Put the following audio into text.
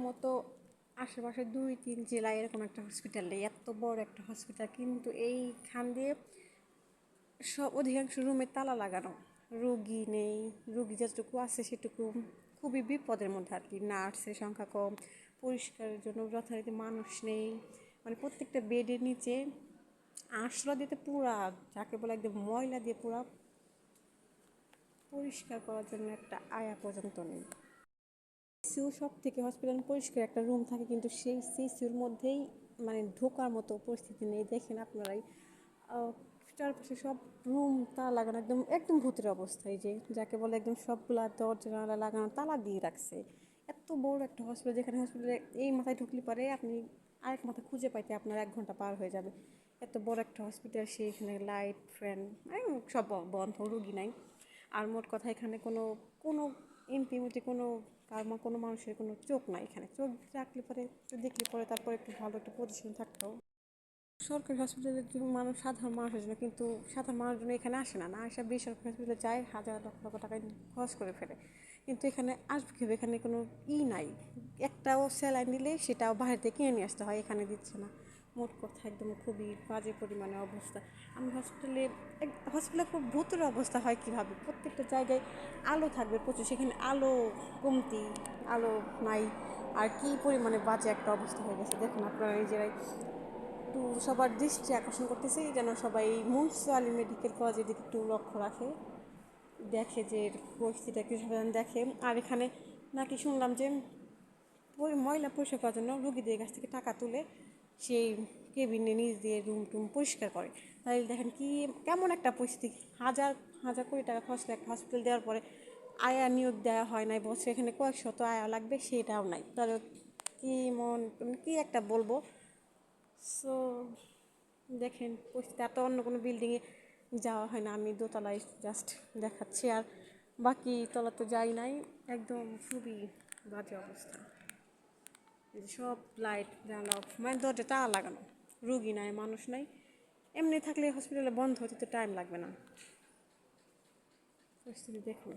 মতো আশেপাশে 2-3 জেলায় এরকম একটা হসপিটাল নেই, এত বড় একটা হসপিটাল, কিন্তু এইখান দিয়ে সব অধিকাংশ রুমে তালা লাগানো, রুগী নেই, রুগী যতটুকু আছে সেটুকু খুবই বিপদের মধ্যে আর কি। নার্সের সংখ্যা কম, পরিষ্কারের জন্য যথারীতি মানুষ নেই, মানে প্রত্যেকটা বেডের নিচে আঁশলা দিতে পুরা, যাকে বলে একদম ময়লা দিয়ে পুরা পরিষ্কার করার জন্য একটা আয়া পর্যন্ত নেই। সিসিউ সব থেকে হসপিটাল পরিষ্কার একটা রুম থাকে, কিন্তু সেই সিসিউর মধ্যেই মানে ঢোকার মতো পরিস্থিতি নেই। দেখেন আপনারাই, চারপাশে সব রুম তালা লাগানো, একদম একদম ভূতের অবস্থায়, যে যাকে বলে একদম সবগুলা দরজা জানালা লাগানো, তালা দিয়ে রাখছে। এত বড় একটা হসপিটাল, যেখানে হসপিটালে এই মাথায় ঢুকলে পারে আপনি আরেক মাথা খুঁজে পাইতে আপনার 1 ঘন্টা পার হয়ে যাবে। এত বড় একটা হসপিটাল, সেখানে লাইট ফ্যান সব বন্ধ, রুগী নাই। আর মোট কথা এখানে কোনো কোনো ইনফিনিটি কোনো মানুষের কোনো চোখ নাই এখানে। চোখ রাখলে পরে, দেখলে পরে তারপরে একটু ভালো একটা পজিশন থাকতো। সরকারি হসপিটালের জন্য মানুষ, সাধারণ মানুষের জন্য, কিন্তু সাধারণ মানুষের জন্য এখানে আসে না, না আসে বেসরকারি হসপিটালে যায়, হাজার লক্ষ লক্ষ টাকা খরচ করে ফেলে। কিন্তু এখানে আসবে কি, এখানে কোনো নাই, একটাও স্যালাইন দিলে সেটাও বাইরে থেকে কিনে নিয়ে আসতে হয়, এখানে দিচ্ছে না। মোট কথা একদম খুবই বাজে পরিমাণে অবস্থা। আমি হসপিটালে খুব ভূতের অবস্থা হয় কীভাবে, প্রত্যেকটা জায়গায় আলো থাকবে প্রচুর, সেখানে আলো কমতি, আলো নাই। আর কি পরিমাণে বাজে একটা অবস্থা হয়ে গেছে দেখুন আপনারা নিজেরাই। একটু সবার দৃষ্টি আকর্ষণ করতেছি যেন সবাই মুন্সি আলী মেডিকেল কলেজের দিকে একটু লক্ষ্য রাখে, দেখে যে পরিস্থিতিটা একটু সাধারণ দেখে। আর এখানে নাকি শুনলাম যে ময়লা পরিষ্কার করার জন্য রুগীদের কাছ থেকে টাকা তুলে সেই কেবিনে নিজ দিয়ে রুম টুম পরিষ্কার করে। তাহলে দেখেন কি কেমন একটা পরিস্থিতি, হাজার হাজার কোটি টাকা খরচ করে একটা হসপিটাল দেওয়ার পরে আয়া নিয়োগ দেওয়া হয় নাই, বছর এখানে কয়েক শত আয়া লাগবে সেটাও নাই। তাহলে কি একটা বলবো। সো দেখেন পরিস্থিতি, এত অন্য কোনো বিল্ডিংয়ে যাওয়া হয় না, আমি দোতলায় জাস্ট দেখাচ্ছি, আর বাকি তলা তো যাই নাই। একদম খুবই বাজে অবস্থা, সব লাইট জানালা অফ, মানে দরজা তালা লাগানো, রুগী নাই, মানুষ নাই। এমনি থাকলে হসপিটালে বন্ধ হতে তো টাইম লাগবে না। পরিস্থিতি দেখুন।